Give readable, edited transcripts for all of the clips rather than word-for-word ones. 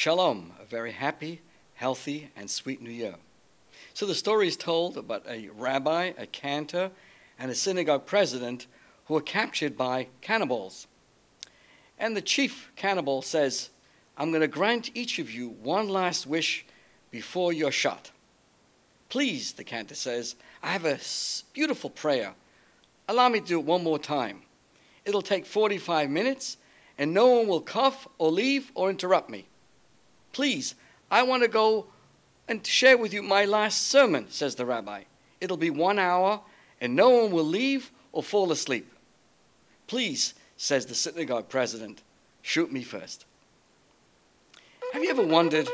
Shalom, a very happy, healthy, and sweet new year. So the story is told about a rabbi, a cantor, and a synagogue president who were captured by cannibals. And the chief cannibal says, "I'm going to grant each of you one last wish before you're shot." "Please," the cantor says, "I have a beautiful prayer. Allow me to do it one more time. It'll take 45 minutes, and no one will cough or leave or interrupt me. Please, I want to go and share with you my last sermon," says the rabbi. "It'll be 1 hour, and no one will leave or fall asleep." "Please," says the synagogue president, "shoot me first." Have you ever wondered,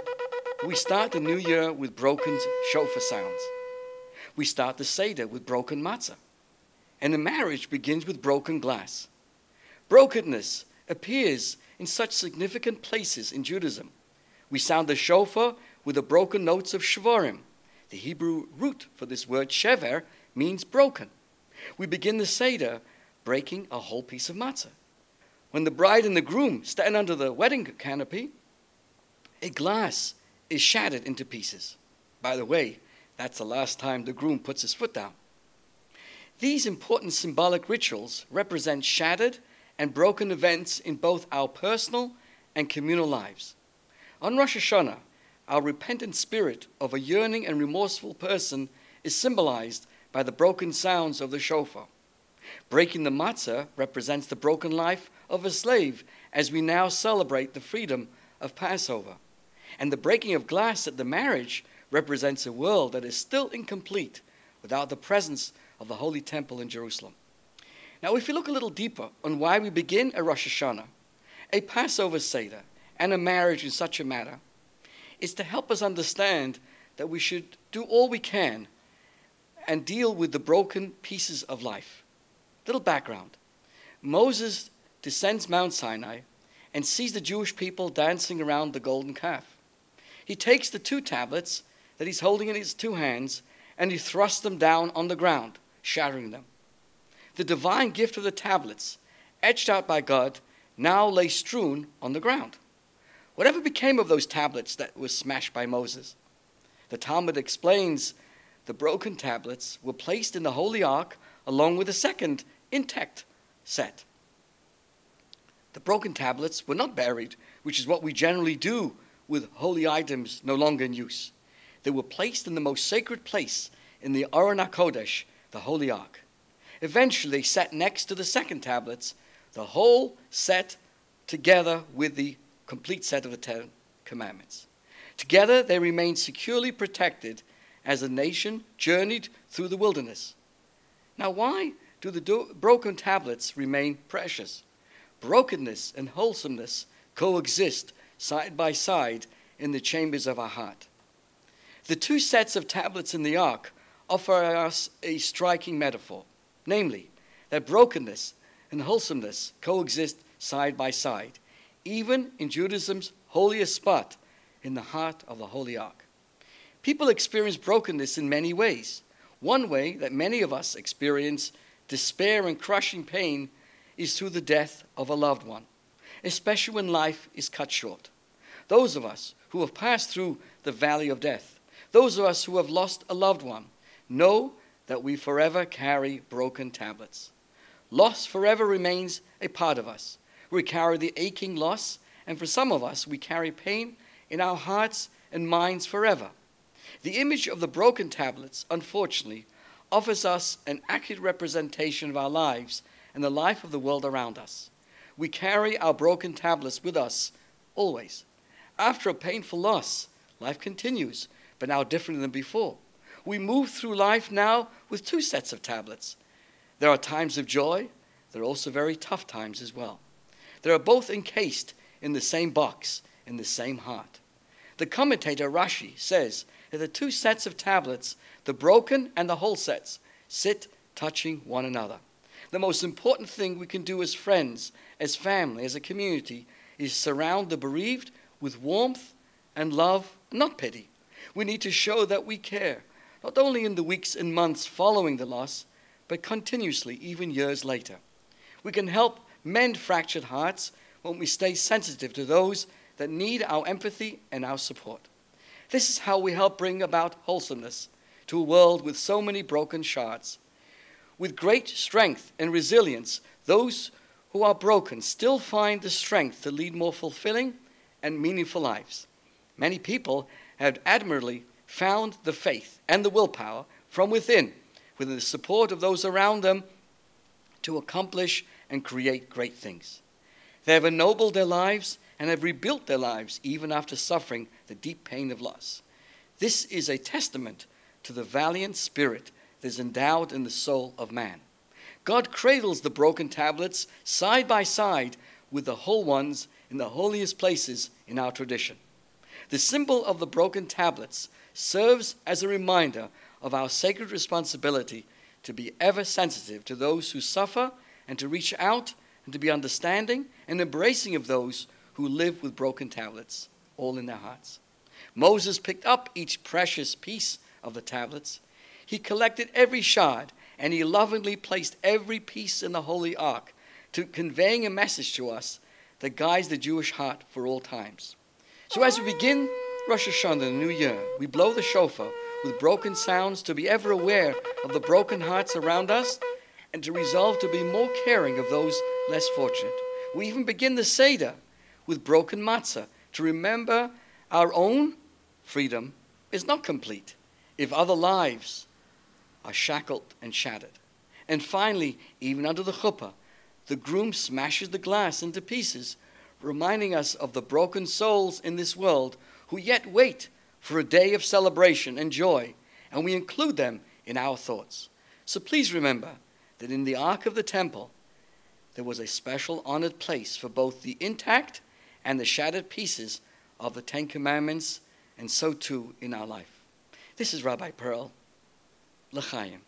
we start the new year with broken shofar sounds. We start the Seder with broken matzah. And the marriage begins with broken glass. Brokenness appears in such significant places in Judaism. We sound the shofar with the broken notes of shvarim. The Hebrew root for this word shever means broken. We begin the Seder breaking a whole piece of matzah. When the bride and the groom stand under the wedding canopy, a glass is shattered into pieces. By the way, that's the last time the groom puts his foot down. These important symbolic rituals represent shattered and broken events in both our personal and communal lives. On Rosh Hashanah, our repentant spirit of a yearning and remorseful person is symbolized by the broken sounds of the shofar. Breaking the matzah represents the broken life of a slave as we now celebrate the freedom of Passover. And the breaking of glass at the marriage represents a world that is still incomplete without the presence of the Holy Temple in Jerusalem. Now, if you look a little deeper on why we begin a Rosh Hashanah, a Passover Seder, and a marriage in such a matter, is to help us understand that we should do all we can and deal with the broken pieces of life. Little background. Moses descends Mount Sinai and sees the Jewish people dancing around the golden calf. He takes the 2 tablets that he's holding in his 2 hands and he thrusts them down on the ground, shattering them. The divine gift of the tablets, etched out by God, now lay strewn on the ground. Whatever became of those tablets that were smashed by Moses? The Talmud explains the broken tablets were placed in the Holy Ark along with a second intact set. The broken tablets were not buried, which is what we generally do with holy items no longer in use. They were placed in the most sacred place in the Aron HaKodesh, the Holy Ark. Eventually, they sat next to the second tablets, the whole set together with the complete set of the 10 Commandments. Together, they remained securely protected as the nation journeyed through the wilderness. Now, why do the broken tablets remain precious? Brokenness and wholesomeness coexist side by side in the chambers of our heart. The 2 sets of tablets in the ark offer us a striking metaphor, namely, that brokenness and wholesomeness coexist side by side, even in Judaism's holiest spot in the heart of the Holy Ark. People experience brokenness in many ways. One way that many of us experience despair and crushing pain is through the death of a loved one, especially when life is cut short. Those of us who have passed through the valley of death, those of us who have lost a loved one, know that we forever carry broken tablets. Loss forever remains a part of us. We carry the aching loss, and for some of us, we carry pain in our hearts and minds forever. The image of the broken tablets, unfortunately, offers us an accurate representation of our lives and the life of the world around us. We carry our broken tablets with us always. After a painful loss, life continues, but now different than before. We move through life now with 2 sets of tablets. There are times of joy. There are also very tough times as well. They are both encased in the same box, in the same heart. The commentator Rashi says that the 2 sets of tablets, the broken and the whole sets, sit touching one another. The most important thing we can do as friends, as family, as a community, is surround the bereaved with warmth and love, not pity. We need to show that we care, not only in the weeks and months following the loss, but continuously, even years later. We can help mend fractured hearts when we stay sensitive to those that need our empathy and our support. This is how we help bring about wholesomeness to a world with so many broken shards. With great strength and resilience, those who are broken still find the strength to lead more fulfilling and meaningful lives. Many people have admirably found the faith and the willpower from within, with the support of those around them, to accomplish and create great things. They have ennobled their lives and have rebuilt their lives even after suffering the deep pain of loss. This is a testament to the valiant spirit that is endowed in the soul of man. God cradles the broken tablets side by side with the whole ones in the holiest places in our tradition. The symbol of the broken tablets serves as a reminder of our sacred responsibility to be ever sensitive to those who suffer and to reach out and to be understanding and embracing of those who live with broken tablets, all in their hearts. Moses picked up each precious piece of the tablets. He collected every shard, and he lovingly placed every piece in the holy ark, to conveying a message to us that guides the Jewish heart for all times. So as we begin Rosh Hashanah, the new year, we blow the shofar with broken sounds to be ever aware of the broken hearts around us and to resolve to be more caring of those less fortunate. We even begin the Seder with broken matzah to remember our own freedom is not complete if other lives are shackled and shattered. And finally, even under the chuppah, the groom smashes the glass into pieces, reminding us of the broken souls in this world who yet wait for a day of celebration and joy, and we include them in our thoughts. So please remember that in the Ark of the Temple, there was a special honored place for both the intact and the shattered pieces of the Ten Commandments, and so too in our life. This is Rabbi Pearl. L'chaim.